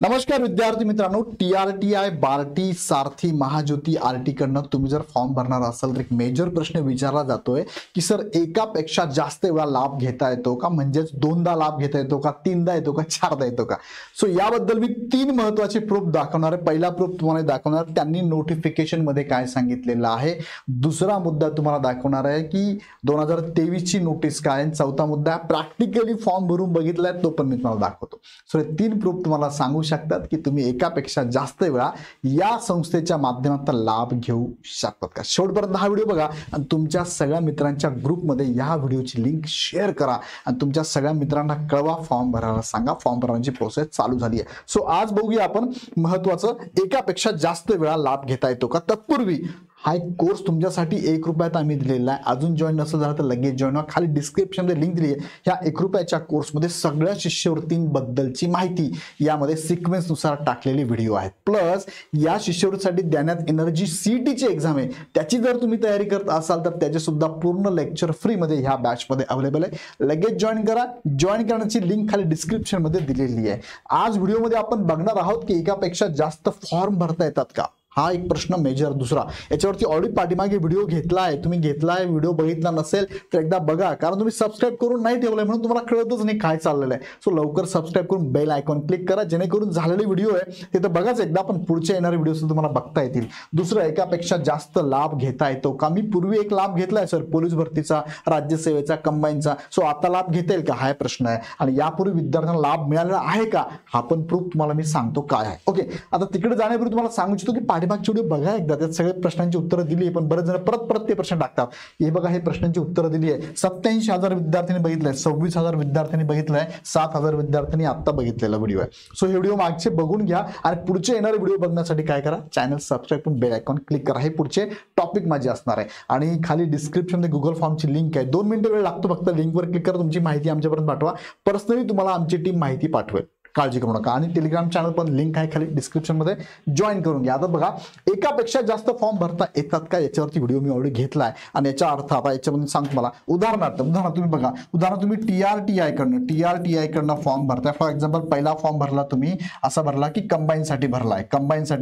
नमस्कार विद्यार्थी मित्रांनो, TRTI बार्टी सारथी महाज्योती आरटी कडनं तुम्ही जर फॉर्म भरणार असाल तर एक मेजर प्रश्न विचारला जातोय की सर एकापेक्षा जास्त वेळा लाभ घेता येतो का, म्हणजेच दोनदा लाभ घेता येतो का, तीनदा येतो का, चारदा येतो का. सो याबद्दल मी तीन महत्त्वाचे प्रूफ दाखवणार आहे. पहिला प्रूफ तुम्हाला दाखवणार त्यांनी नोटिफिकेशन मध्ये काय सांगितलेलं आहे. दुसरा मुद्दा तुम्हाला दाखवणार आहे की 2023 ची नोटीस काय आहे. चौथा मुद्दा प्रॅक्टिकली फॉर्म भरून बघितलाय तो पण मी तुम्हाला दाखवतो. सो हे तीन प्रूफ तुम्हाला सांगू शकतात की तुम्ही एकापेक्षा जास्त वेळा या संस्थेच्या माध्यमातून लाभ घेऊ शकतात का. शेवटपर्यंत हा व्हिडिओ बघा आणि तुमच्या सगळ्या मित्रांच्या ग्रुपमध्ये या व्हिडिओची लिंक शेअर करा आणि तुमच्या सगळ्या मित्रांना कळवा, फॉर्म भरायला सांगा. फॉर्म भरण्याची प्रोसेस चालू झाली आहे. सो आज बघूया आपण महत्त्वाचं एकापेक्षा जास्त वेळा लाभ घेता येतो का. तत्पूर्वी हा एक कोर्स तुमच्यासाठी ₹1 आम्ही दिलेला आहे. अजून जॉईन नसेल झालं तर लगेच जॉईन व्हा. खाली डिस्क्रिप्शनमध्ये लिंक दिली आहे. ह्या ₹1 कोर्समध्ये सगळ्या शिष्यवृत्तींबद्दलची माहिती यामध्ये सिक्वेन्सनुसार टाकलेली व्हिडिओ आहेत. प्लस या शिष्यवृत्तीसाठी देण्यात येणारी CETची एक्झाम आहे त्याची जर तुम्ही तयारी करत असाल तर त्याचे सुद्धा पूर्ण लेक्चर फ्रीमध्ये ह्या बॅचमध्ये अवेलेबल आहे. लगेच जॉईन करा. जॉईन करण्याची लिंक खाली डिस्क्रिप्शनमध्ये दिलेली आहे. आज व्हिडिओमध्ये आपण बघणार आहोत की एकापेक्षा जास्त फॉर्म भरता येतात का, हा एक प्रश्न मेजर. दुसरा, याच्यावरती ऑलरेडी पाठीमागे व्हिडिओ घेतला आहे. तुम्ही घेतलाय, व्हिडिओ बघितला नसेल तर एकदा बघा, कारण तुम्ही सबस्क्राईब करून नाही ठेवलंय म्हणून तुम्हाला कळतच नाही काय चाललेलं आहे. सो लवकर सबस्क्राईब करून बेल आयकॉन क्लिक करा जेणेकरून झालेले व्हिडिओ आहे ते तर बघाच एकदा, पण पुढचे येणारे व्हिडिओ सुद्धा तुम्हाला बघता येतील. दुसरं, एकापेक्षा जास्त लाभ घेता येतो का. मी पूर्वी एक लाभ घेतलाय सर, पोलीस भरतीचा, राज्यसेवेचा, कंबाईनचा. सो आता लाभ घेता येईल का हा प्रश्न आहे. आणि यापूर्वी विद्यार्थ्यांना लाभ मिळालेला आहे का हा पण प्रूफ तुम्हाला मी सांगतो काय आहे. ओके, आता तिकडे जाण्यापूर्वी तुम्हाला सांगू इच्छितो की पाठीमागचे व्हिडिओ बघा एकदा, त्यात सगळे प्रश्नांची उत्तरं दिली आहे. पण बरेच जण परत ते प्रश्न टाकतात. हे बघा, हे प्रश्नांची उत्तरं दिली आहे. 87,000 विद्यार्थ्यांनी बघितलंय, 26,000 विद्यार्थ्यांनी बघितलंय, 7,000 विद्यार्थ्यांनी आता बघितलेला व्हिडिओ आहे. सो हे व्हिडिओ मागचे बघून घ्या आणि पुढचे येणारे व्हिडिओ बघण्यासाठी काय करा, चॅनल सबस्क्राईब करून बेल आयकॉन क्लिक करा. हे पुढचे टॉपिक माझे असणार आहे. आणि खाली डिस्क्रिप्शनमध्ये गुगल फॉर्मची लिंक आहे. 2 मिनिटं वेळ लागतो फक्त. लिंकवर क्लिक करा, तुमची माहिती आमच्यापर्यंत पाठवा. पर्सनली तुम्हाला आमची टीम माहिती पाठवेल, काळजी करू नका. आणि टेलिग्राम चॅनल पण लिंक आहे खाली डिस्क्रिप्शनमध्ये, जॉईन करून घ्या. आता बघा, एकापेक्षा जास्त फॉर्म भरता येतात का याच्यावरती व्हिडिओ मी ऑलरेडी घेतलाय. आणि याचा अर्थ आता याच्यामध्ये सांगतो मला. उदाहरणार्थ तुम्ही बघा, उदाहरण तुम्ही TRTI कडनं फॉर्म भरताय. फॉर एक्झाम्पल पहिला फॉर्म भरला तुम्ही, असा भरला की कंबाईनसाठी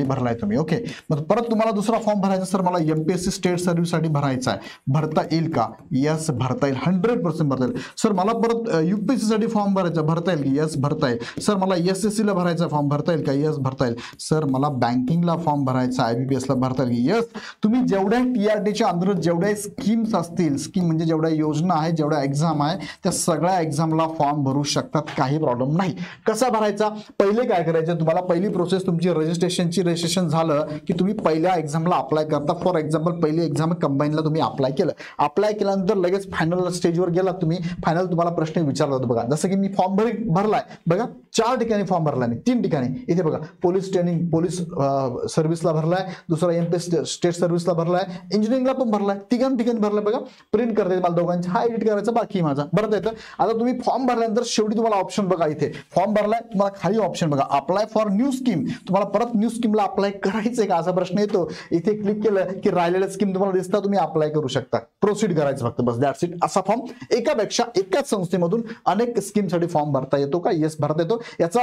भरलाय तुम्ही. ओके, मग परत तुम्हाला दुसरा फॉर्म भरायचा, सर मला MPSC स्टेट सर्व्हिससाठी भरायचा आहे, भरता येईल का. यस, भरता येईल, 100% भरता येईल. सर मला परत UPSC साठी फॉर्म भरायचा, भरता येईल. यस, भरता येईल. सर मला SSC ला भरायचा फॉर्म, भरता येईल का. यस, भरता येईल. सर मला बँकिंगला फॉर्म भरायचा, IBPS ला भरता येईल. यस. तुम्ही जेवढ्या TRTच्या अंतर्गत जेवढ्या स्कीम्स असतील, स्कीम म्हणजे जेवढ्या योजना आहेत, जेवढ्या एक्झाम आहे, त्या सगळ्या एक्झामला फॉर्म भरू शकतात, काही प्रॉब्लेम नाही. कसा भरायचा, पहिले काय करायचं, तुम्हाला पहिली प्रोसेस तुमची रजिस्ट्रेशन झालं की तुम्ही पहिल्या एक्झामला अप्लाय करता. फॉर एक्झाम्पल पहिली एक्झाम कंबाईनला तुम्ही अप्लाय केल्यानंतर लगेच फायनल स्टेजवर गेला तुम्ही. फायनल तुम्हाला प्रश्न विचारला होता बघा, जसं की मी फॉर्म भरलाय बघा, 4 ठिकाणी फॉर्म भरलाय, 3 ठिकाणी. इथे बघा, पोलीस सर्व्हिसला भरलाय, दुसरा MPSC स्टेट सर्व्हिसला भरलाय, इंजिनिअरिंगला पण भरलाय, 3 ठिकाणी भरलाय बघा. प्रिंट करता येईल मला दोघांचे, हा एडिट करायचा बाकी माझा, भरता येतं. आता तुम्ही फॉर्म भरल्यानंतर शेवटी तुम्हाला ऑप्शन बघा, इथे फॉर्म भरलाय, तुम्हाला खाली ऑप्शन बघा, अप्लाय फॉर न्यू स्कीम. तुम्हाला परत न्यू स्कीमला अप्लाय करायचंय का असा प्रश्न येतो. इथे क्लिक केलं की राहिलेल्या स्कीम तुम्हाला दिसतात, तुम्ही अप्लाय करू शकता. प्रोसीड करायचं फक्त, बस, दॅट्स इट. असा फॉर्म एकाच संस्थेमधून अनेक स्कीमसाठी फॉर्म भरता येतो का. येस, भरता येतो. याचा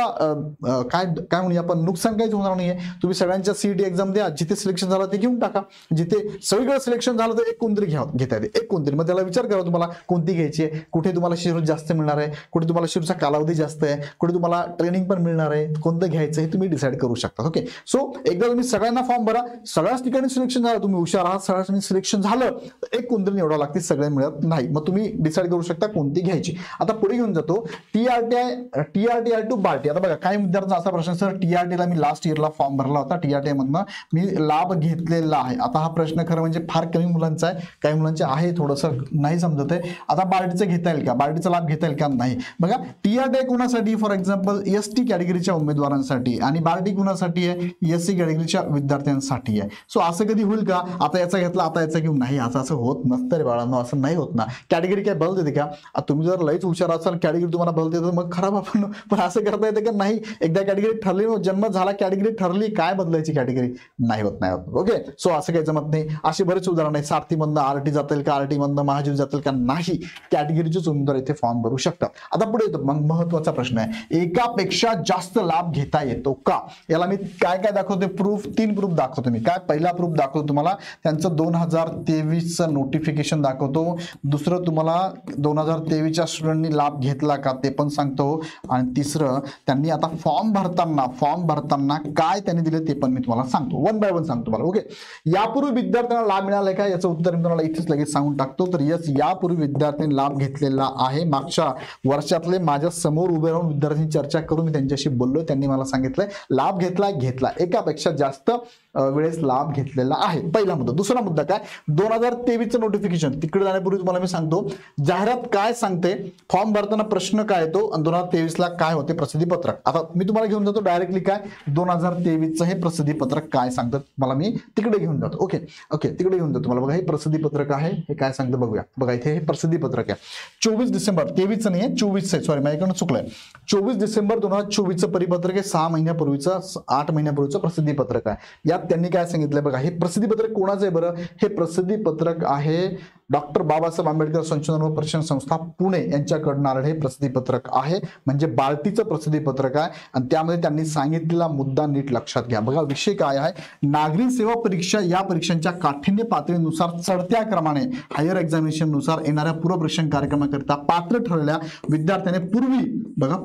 काय म्हणूया आपण, नुकसान काहीच होणार नाहीये. तुम्ही सगळ्यांच्या CET एक्झाम द्या, जिथे सिलेक्शन झालं ते घेऊन टाका. जिथे सगळीकडे सिलेक्शन झालं तर एक कोणतरी घेता येते, एक कोणतरी. मग त्याला विचार करा तुम्हाला कोणती घ्यायची आहे, कुठे तुम्हाला शिरूर जास्त मिळणार आहे, कुठे तुम्हाला शिरूरचा कालावधी जास्त आहे, कुठे तुम्हाला ट्रेनिंग पण मिळणार आहे, कोणतं घ्यायचं हे तुम्ही डिसाईड करू शकता. ओके, सो एकदा तुम्ही सगळ्यांना फॉर्म भरा, सगळ्याच ठिकाणी सिलेक्शन झालं, तुम्ही हुशार आहात, सगळ्या सिलेक्शन झालं, एक कोणतरी निवडावं लागते, सगळे मिळत नाही. मग तुम्ही डिसाईड करू शकता कोणती घ्यायची. आता पुढे घेऊन जातो, TRTI टू बार्टी. आता बघा, काही विद्यार्थ्यांचा असा प्रश्न, सर TRTला मी लास्ट इयरला फॉर्म भरला होता, TRTI मधनं मी लाभ घेतलेला आहे. आता हा प्रश्न खरं म्हणजे फार कमी मुलांचा आहे, काही मुलांचे आहे, थोडंसं नाही समजत आहे. आता बार्टीचं घेता येईल का, बार्टीचा लाभ घेता येईल का, नाही. बघा, TRTI कुणासाठी, फॉर एक्झाम्पल ST कॅटेगरीच्या उमेदवारांसाठी, आणि बार्टी कुणासाठी आहे, SC कॅटेगरीच्या विद्यार्थ्यांसाठी आहे. सो असं कधी होईल का, आता याचा घेतला आता याचा घेऊन, नाही, असं होत नसतं रे बाळांनो, असं नाही होत ना. कॅटेगरी काय बल देते का. तुम्ही जर लईच हुशार असाल, कॅटेगरी तुम्हाला बल देतं, मग खराब आपण, पण असं करा करता येते का नाही, एकदा कॅटेगरी ठरली जन्म झाला कॅटेगरी ठरली काय बदलायची कॅटेगरी नाही होत ओके. सो असं काही जमत नाही. अशी बरेच उदाहरण आहे, सारथी मधनं आरटी जातील का, आरटी मधनं महाजन जातील का, नाही, कॅटेगरीचे उमेदवार इथे फॉर्म भरू शकतात. आता पुढे येतो मग महत्वाचा प्रश्न आहे, एकापेक्षा जास्त लाभ घेता येतो का. याला मी काय काय दाखवते प्रूफ, 3 प्रूफ दाखवतो मी. काय पहिला प्रूफ दाखवतो तुम्हाला त्यांचं 2023 नोटिफिकेशन दाखवतो, दुसरं तुम्हाला 2023च्या स्टुडंटनी लाभ घेतला का ते पण सांगतो, आणि तिसरं त्यांनी आता फॉर्म भरताना काय त्यांनी दिले ते पण मी तुम्हाला सांगतो, 1 बाय 1 सांगतो तुम्हाला. ओके, यापूर्वी विद्यार्थ्यांना लाभ मिळालाय का याचं उत्तर मी तुम्हाला इथेच लगेच सांगून टाकतो. तर यस, यापूर्वी विद्यार्थ्यांनी लाभ घेतलेला आहे. मागच्या वर्षातले माझ्या समोर उभे राहून विद्यार्थ्यांची चर्चा करून मी त्यांच्याशी बोललो, त्यांनी मला सांगितलंय लाभ घेतला, एकापेक्षा जास्त वेळेस लाभ घेतलेला आहे. पहिला मुद्दा. दुसरा मुद्दा काय, 2023चं नोटिफिकेशन, तिकडे जाण्यापूर्वी तुम्हाला मी सांगतो जाहिरात काय सांगते, फॉर्म भरताना प्रश्न काय येतो आणि 2023ला काय होते प्रसिद्धी पत्रक. आता मी तुम्हाला घेऊन जातो डायरेक्टली काय 2023चं हे प्रसिद्धी पत्रक काय सांगतात मला मी तिकडे घेऊन जातो. ओके, तिकडे घेऊन जातो. मला बघा हे प्रसिद्धी पत्रक आहे, हे काय सांगतं बघूया. बघा इथे हे प्रसिद्धी पत्रक आहे 24 डिसेंबर 23चं नाही 24 आहे, सॉरी माझ्याकडून चुकलंय. 24 डिसेंबर 2024चं परिपत्रक आहे, 6 महिन्यापूर्वीचं 8 महिन्यापूर्वीचं प्रसिद्धी पत्रक आहे. यात त्यांनी काय सांगितलंय बघा, हे प्रसिद्धी पत्रक कोणाचं आहे बरं, हे प्रसिद्धी पत्रक आहे डॉक्टर बाबासाहेब आंबेडकर संशोधन व प्रशिक्षण संस्था पुणे यांच्याकडून आलेलं हे प्रसिद्धी पत्रक आहे, म्हणजे बार्टीचं प्रसिद्धी पत्रक आहे. आणि त्यामध्ये त्यांनी सांगितलेला मुद्दा नीट लक्षात घ्या. बघा विषय काय आहे, नागरी सेवा परीक्षा या परीक्षांच्या काठिण्य पातळीनुसार चढत्या क्रमाने हायर एक्झामिनेशन नुसार येणाऱ्या पूर्वपरीक्षण कार्यक्रमाकरिता पात्र ठरलेल्या विद्यार्थ्याने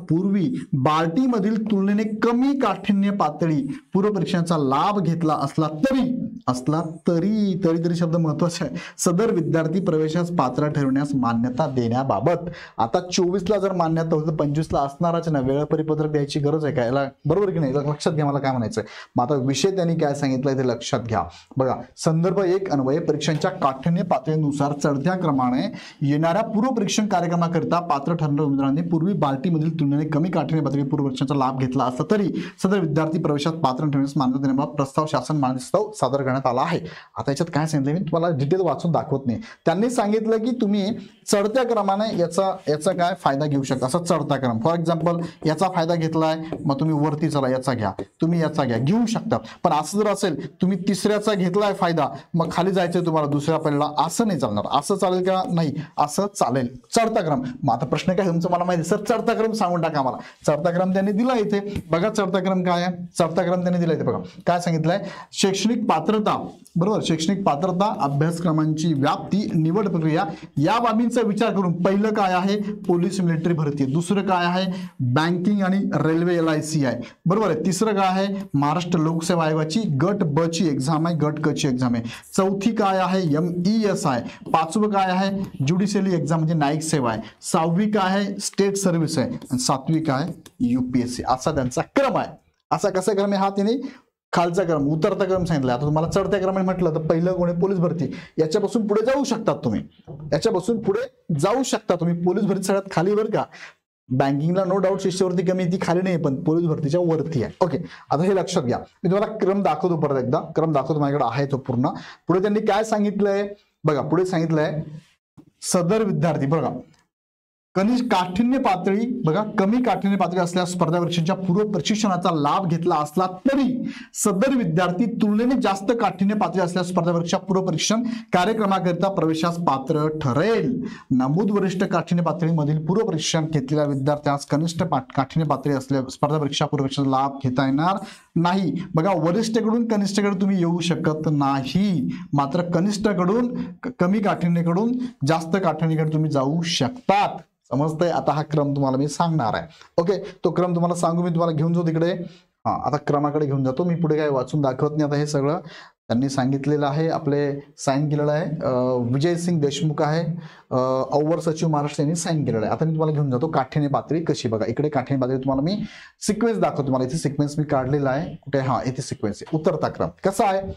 पूर्वी बार्टी मधील तुलनेने कमी काठिण्य पातळी पूर्वपरीक्षांचा लाभ घेतला असला तरी शब्द महत्वाचा आहे, सदर विद्यार्थी प्रवेशास पात्र ठरवण्यास मान्यता देण्याबाबत. आता 24ला जर मान्यता होती 25ला असणारच ना, वेळ परिपत्रक द्यायची गरज आहे का, याला बरोबर की नाही, लक्षात घ्या मला काय म्हणायचंय. मग आता विषय त्यांनी काय सांगितलंय ते लक्षात घ्या. बघा संदर्भ 1 अन्वये परीक्षांच्या काठिण्य पातळीनुसार चढत्या क्रमाने येणाऱ्या पूर्वपरीक्षण कार्यक्रमाकरिता पात्र ठरणाऱ्या उमेदवारांनी पूर्वी बार्टीमधील तुलनेने कमी काठिण्य पातळी पूर्वपरीक्षांचा लाभ घेतला असला तरी सदर विद्यार्थी प्रवेशात पात्र ठरवण्यास मान्यता देण्याबाबत प्रस्ताव शासन मान्यतास्तव सादर करण्यात आला आहे. आता याच्यात काय सांगितलं मी तुम्हाला डिटेल वाचून दाखवत नाही. त्यांनी सांगितलं की तुम्ही चढत्या क्रमाने याचा काय फायदा घेऊ शकता, असा चढता क्रम. फॉर एक्झाम्पल याचा फायदा घेतलाय मग तुम्ही वरती चला याचा घ्या, तुम्ही याचा घ्या, घेऊ शकता. पण असं जर असेल तुम्ही तिसऱ्याचा घेतलाय फायदा मग खाली जायचंय तुम्हाला दुसऱ्या पहिला, असं नाही चालणार. असं चालेल का, नाही असं चालेल. चढता क्रम. मग आता प्रश्न काय तुमचं मला माहिती सर, चढता क्रम सांगून टाका मला. चढता क्रम त्यांनी दिला इथे बघा, चढता क्रम काय आहे, चढता क्रम त्यांनी दिला इथे बघा काय सांगितलंय, शैक्षणिक पात्रता, बरोबर, शैक्षणिक पात्रता, अभ्यासक्रमांची व्याप्ती, निवड प्रक्रिया या बाबींचा विचार करून पहिलं काय आहे पोलीस मिलिटरी भरती, दुसरं काय आहे बँकिंग आणि रेल्वे LIC आहे, बरोबर आहे. तिसरं काय आहे महाराष्ट्र लोकसेवा आयोगाची गट ब ची एक्झाम आहे, गट क ची एक्झाम आहे. चौथी काय आहे MES आहे. पाचवं काय आहे ज्युडिशियली एक्झाम म्हणजे न्यायिक सेवा आहे. 6वी काय आहे स्टेट सर्व्हिस आहे. आणि 7वी काय UPSC. असा त्यांचा क्रम आहे. असा कसा क्रम आहे हा त्यांनी खालचा क्रम उतरता क्रम सांगितला. आता तुम्हाला चढत्या क्रमाने म्हटलं तर पहिलं कोणी पोलीस भरती, याच्यापासून पुढे जाऊ शकतात तुम्ही, याच्यापासून पुढे जाऊ शकता तुम्ही. पोलीस भरती सगळ्यात खाली बरं का, बँकिंगला नो डाऊट शिष्यवृत्ती कमी ती खाली नाही पण पोलीस भरतीच्या वरती आहे. ओके, आता हे लक्षात घ्या. मी तुम्हाला क्रम दाखवतो, परत एकदा क्रम दाखवतो, माझ्याकडे आहे तो पूर्ण. पुढे त्यांनी काय सांगितलंय बघा, पुढे सांगितलंय सदर विद्यार्थी बघा कनिष्ठ काठिण्य पातळी बघा कमी काठिण्य पातळी असल्यास स्पर्धा परीक्षेच्या पूर्व प्रशिक्षणाचा लाभ घेतला असला तरी सदर विद्यार्थी तुलनेने जास्त काठिण्य पातळी असल्यास स्पर्धा परीक्षा पूर्व परीक्षण कार्यक्रमाकरिता प्रवेशास पात्र ठरेल. नमूद वरिष्ठ काठिण्य पातळीमधील पूर्व परीक्षण घेतलेल्या विद्यार्थ्यास कनिष्ठ काठिण्य पातळी असल्या स्पर्धा परीक्षा पूर्व परीक्षेचा लाभ घेता येणार नाही. बघा वरिष्ठकडून कनिष्ठकडे तुम्ही येऊ शकत नाही, मात्र कनिष्ठकडून कमी काठिण्यकडून जास्त काठिण्यकडे तुम्ही जाऊ शकतात. समजतंय. आता हा क्रम तुम्हाला मी सांगणार आहे. ओके, तो क्रम तुम्हाला सांगू, मी तुम्हाला घेऊन जाऊ तिकडे. आता क्रमाकडे घेऊन जातो मी. पुढे काय वाचून दाखवत नाही. आता हे सगळं त्यांनी सांगितलेलं आहे, आपले साईन केलेलं आहे विजयसिंग देशमुख आहे, अव्वर सचिव महाराष्ट्र यांनी साईन केलेलं आहे. आता मी तुम्हाला घेऊन जातो काठिण्य पातळी कशी. बघा इकडे काठिण्य पातळी तुम्हाला मी सिक्वेन्स दाखवतो. तुम्हाला इथे सिक्वेन्स मी काढलेला आहे कुठे, हा इथे सिक्वेन्स आहे. उतरता क्रम कसा आहे,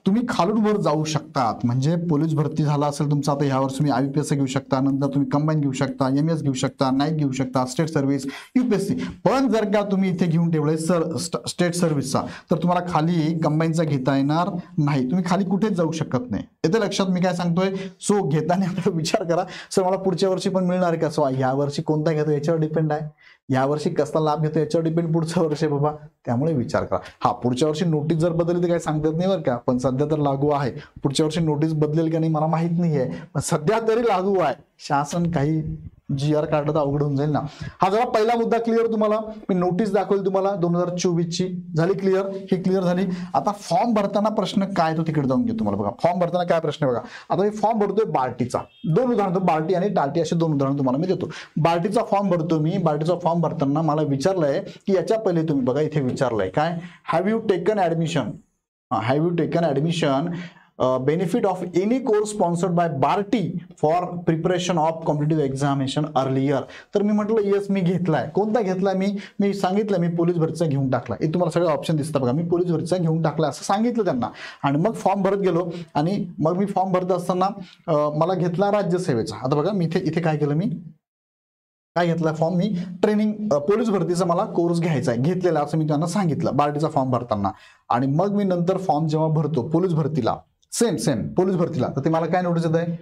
तुम्ही खालून वर जाऊ शकतात. म्हणजे पोलीस भरती झाला असेल तुमचा आता ह्यावर तुम्ही IBPS घेऊ शकता, नंतर तुम्ही कंबाईन घेऊ शकता, MS घेऊ शकता, नाईक घेऊ शकता, स्टेट सर्व्हिस, UPSC. पण जर का तुम्ही इथे घेऊन ठेवलंय स्टेट सर्व्हिसचा तर तुम्हाला खाली कंबाईनचा घेता येणार नाही. तुम्ही खाली कुठेच जाऊ शकत नाही. येते लक्षात मी काय सांगतोय? सो घेताना आपला विचार करा, सर मला पुढच्या वर्षी पण मिळणार का? सो ह्या वर्षी कोणता घेतो याच्यावर डिपेंड आहे, या वर्षी कसला लाभ घेतो याच्यावर डिपेंड पुढच्या वर्षी बाबा, त्यामुळे विचार करा. हा, पुढच्या वर्षी नोटीस जर बदलली तर काही सांगता येत नाही बरं का, पण सध्या तर लागू आहे. पुढच्या वर्षी नोटीस बदलेल का नाही मला माहित नाहीये, पण सध्या तरी लागू आहे. शासन काही GR काढलं तर अवघड होऊन जाईल ना. हा जरा पहिला मुद्दा क्लिअर. तुम्हाला मी नोटीस दाखवली तुम्हाला 2024 ची, झाली क्लिअर, ही क्लिअर झाली. आता फॉर्म भरताना प्रश्न काय तो तिकडे जाऊन घेतो. तुम्हाला बघा फॉर्म भरताना काय प्रश्न बघा. आता मी फॉर्म भरतोय बार्टीचा, दोन उदाहरण, बार्टी आणि टार्टी असे दोन उदाहरण तुम्हाला मी देतो. बार्टीचा फॉर्म भरतो मी. बार्टीचा फॉर्म भरताना मला विचारलंय की याच्या पहिले तुम्ही बघा इथे विचारलंय काय, have you taken admission, have you taken admission benefit of any course sponsored by Barty for preparation of competitive examination earlier. तर मी म्हटलं येस मी घेतलाय. कोणता घेतलाय? मी सांगितलं मी पोलीस भरतीचा घेऊन टाकला. हे तुम्हाला सगळे ऑप्शन दिसतात बघा, मी पोलीस भरतीचा घेऊन टाकला असं सांगितलं त्यांना. आणि मग फॉर्म भरत गेलो आणि मग मी फॉर्म भरत असताना मला घेतला राज्यसेवेचा. आता बघा मी इथे काय केलं, मी काय घेतला फॉर्म, मी ट्रेनिंग पोलीस भरतीचा मला कोर्स घ्यायचा आहे, घेतलेला असं मी त्यांना सांगितलं बार्टीचा फॉर्म भरताना. आणि मग मी नंतर फॉर्म जेव्हा भरतो पोलीस भरतीला, सेम पोलीस भरतीला, तर ते मला काय नोटीस येत आहे,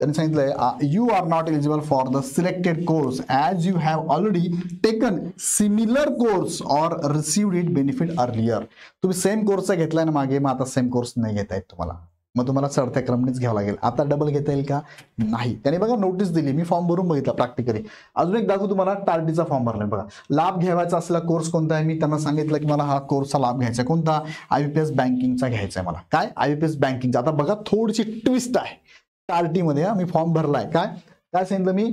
त्यांनी सांगितलंय you are not eligible for the selected course as you have already taken similar course or received it benefit earlier. तुम्ही सेम कोर्सचा घेतलाय ना मागे, मग आता सेम कोर्स नाही घेता येत तुम्हाला, मग तुम्हाला चढत्या क्रमणीच घ्यावं लागेल. आता डबल घेता येईल का? नाही. त्याने बघा नोटीस दिली, मी फॉर्म भरून बघितला प्रॅक्टिकली. अजून एक दाखवू तुम्हाला, टार्टीचा फॉर्म भरलाय बघा. लाभ घ्यायचा असलेला कोर्स कोणता आहे? मी त्यांना सांगितलं की मला हा कोर्सचा लाभ घ्यायचा आहे. कोणता? IBPS बँकिंगचा घ्यायचा आहे मला. काय? IBPS बँकिंगचा. आता बघा थोडीशी ट्विस्ट आहे टार्टीमध्ये. मी फॉर्म भरलाय, काय सांगितलं मी,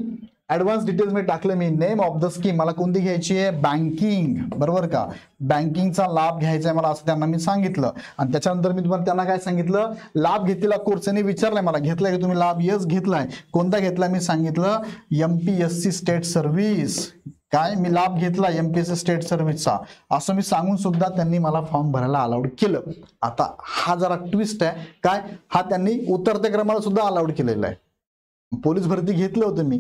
ऍडव्हान्स डिटेल्स मी टाकले, मी नेम ऑफ द स्कीम मला कोणती घ्यायची आहे, बँकिंग, बरोबर का, बँकिंगचा लाभ घ्यायचा आहे मला असं त्यांना मी सांगितलं. आणि त्याच्यानंतर मी तुम्हाला त्यांना काय सांगितलं, लाभ घेतलेला कोर्स त्यांनी विचारलाय मला, घेतलाय की तुम्ही लाभ? यस घेतलाय. कोणता घेतलाय? मी सांगितलं MPSC स्टेट सर्व्हिस. काय? मी लाभ घेतला MPSC स्टेट सर्व्हिसचा असं मी सांगून सुद्धा त्यांनी मला फॉर्म भरायला अलाउड केलं. आता हा जरा ट्विस्ट आहे. काय? हा त्यांनी उतरत्या क्रमाला सुद्धा अलाउड केलेला आहे. पोलीस भरती घेतलं होतं मी,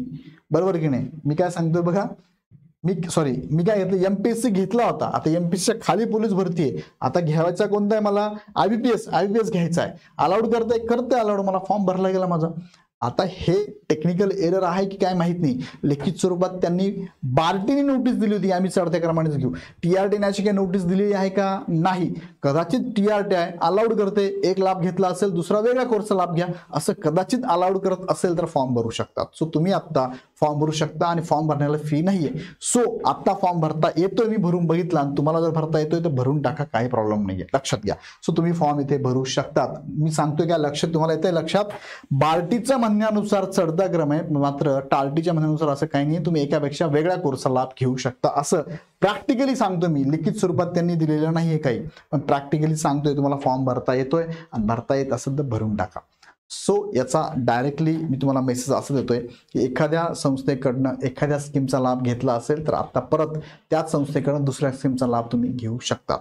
बरोबर की नाही? मी काय सांगतोय बघा, मी काय घेतलं, MPSC घेतला होता. आता MPSCच्या खाली पोलीस भरती आहे. आता घ्यायचा कोणता आहे मला? IBPS घ्यायचा आहे. अलाउड करते अलाउड, मला फॉर्म भरला गेला माझा. आता हे टेक्निकल एरर आहे की काय माहित नाही. लिखित स्वरूपात त्यांनी बार्टीने नोटीस दिली होती, आम्ही चढत्या क्रमानेच घेऊ. TRT ने अशी काही नोटीस दिलेली आहे का? नाही. कदाचित TRT आहे अलाउड करते, एक लाभ घेतला असेल दुसरा वेगळ्या कोर्सचा लाभ घ्या असं कदाचित अलाउड करत असेल तर फॉर्म भरू शकतात. सो तुम्ही आता फॉर्म भरू शकता आणि फॉर्म भरण्याला फी नाहीये. सो आता फॉर्म भरता येतोय, मी भरून बघितला आणि तुम्हाला जर भरता येतोय तर भरून टाका, काही प्रॉब्लेम नाहीये, लक्षात घ्या. सो तुम्ही फॉर्म इथे भरू शकतात. मी सांगतोय काय लक्षात तुम्हाला येतंय लक्षात? बार्टीचा म्हणण्यानुसार चढता क्रम आहे, मात्र टार्टीच्या म्हणण्यानुसार असं काही नाही, तुम्ही एकापेक्षा वेगळ्या कोर्सचा लाभ घेऊ शकता असं प्रॅक्टिकली सांगतो मी. लिखित स्वरूपात त्यांनी दिलेलं नाहीये काही, पण प्रॅक्टिकली सांगतोय तुम्हाला फॉर्म भरता येतोय आणि भरता येत असेल तर भरून टाका. सो याचा डायरेक्टली मी तुम्हाला मेसेज असं देतोय की एखाद्या संस्थेकडनं एखाद्या स्कीमचा लाभ घेतला असेल तर आता परत त्याच संस्थेकडनं दुसऱ्या स्कीमचा लाभ तुम्ही घेऊ शकता.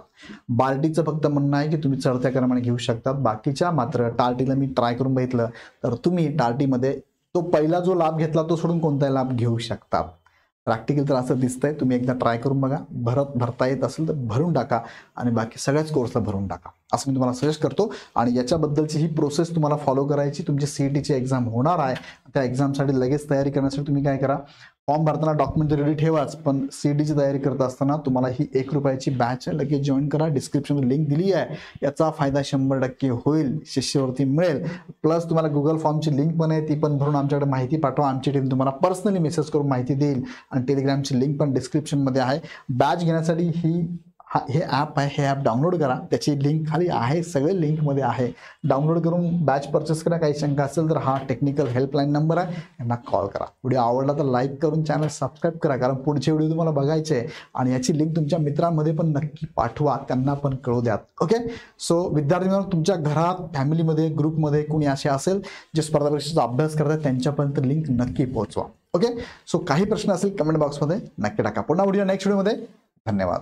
बार्टीचं फक्त म्हणणं आहे की तुम्ही चढत्या क्रमाने घेऊ शकतात. बाकीच्या मात्र टार्टीला मी ट्राय करून बघितलं तर तुम्ही टार्टीमध्ये तो पहिला जो लाभ घेतला तो सोडून कोणताही लाभ घेऊ शकता. प्रॅक्टिकल तर असं दिसतंय, तुम्ही एकदा ट्राय करून बघा. भरता येत असेल तर भरून टाका आणि बाकी सगळ्याच कोर्सला भरून टाका असं मी तुम्हाला सजेस्ट करतो. आणि याच्याबद्दलची ही प्रोसेस तुम्हाला फॉलो करायची. तुमची CETची एक्झाम होणार आहे, त्या एक्झामसाठी लगेच तयारी करण्यासाठी तुम्ही काय करा, फॉर्म भरताना डॉक्युमेंट रेडी ठेवाच, पण CETची तयारी करत असताना तुम्हाला ही 1 रुपयाची बॅच आहे, लगेच जॉईन करा. डिस्क्रिप्शनमध्ये लिंक दिली आहे, याचा फायदा 100% होईल, शिष्यवृत्ती मिळेल. प्लस तुम्हाला गुगल फॉर्मची लिंक पण आहे, ती पण भरून आमच्याकडे माहिती पाठवा. आमची टीम तुम्हाला पर्सनली मेसेज करून माहिती देईल. आणि टेलिग्रामची लिंक पण डिस्क्रिप्शनमध्ये आहे. बॅच घेण्यासाठी हे ॲप आहे, हे ॲप डाउनलोड करा, त्याची लिंक खाली आहे, सगळे लिंकमध्ये आहे. डाउनलोड करून बॅच परचेस करा. काही शंका असेल तर हा टेक्निकल हेल्पलाईन नंबर आहे, यांना कॉल करा. व्हिडिओ आवडला तर लाईक करून चॅनल सबस्क्राईब करा, कारण पुढचे व्हिडिओ तुम्हाला बघायचे आहे. आणि याची लिंक तुमच्या मित्रांमध्ये पण नक्की पाठवा, त्यांना पण कळू द्या. ओके. सो विद्यार्थ्यांना तुमच्या घरात, फॅमिलीमध्ये, ग्रुपमध्ये कोणी असे असेल जे स्पर्धा परीक्षेचा अभ्यास करतात त्यांच्यापर्यंत लिंक नक्की पोहोचवा. ओके. सो काही प्रश्न असेल कमेंट बॉक्समध्ये नक्की टाका. पुन्हा व्हिडिओ नेक्स्ट व्हिडिओमध्ये. धन्यवाद.